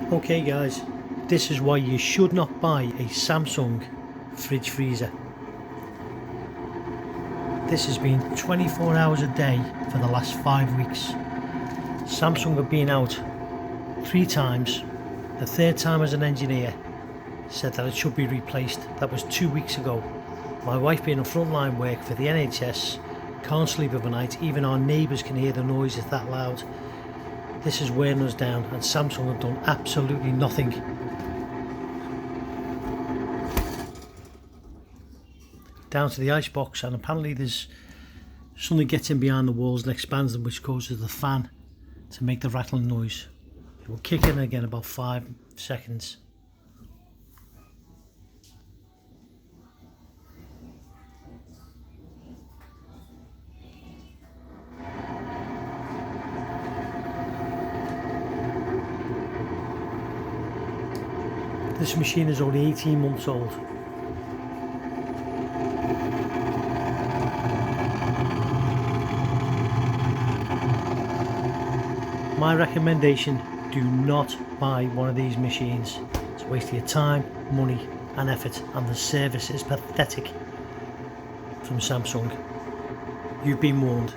Okay guys, this is why you should not buy a Samsung fridge freezer. This has been 24 hours a day for the last 5 weeks. Samsung have been out 3 times. The third time as an engineer said that it should be replaced. That was 2 weeks ago. My wife being on frontline work for the NHS can't sleep overnight. Even our neighbours can hear the noise, it's that loud. This is wearing us down and Samsung have done absolutely nothing. Down to the icebox, and apparently there's something gets in behind the walls and expands them, which causes the fan to make the rattling noise. It will kick in again about 5 seconds. This machine is only 18 months old. My recommendation, do not buy one of these machines. It's a waste of your time, money and effort, and the service is pathetic from Samsung. You've been warned.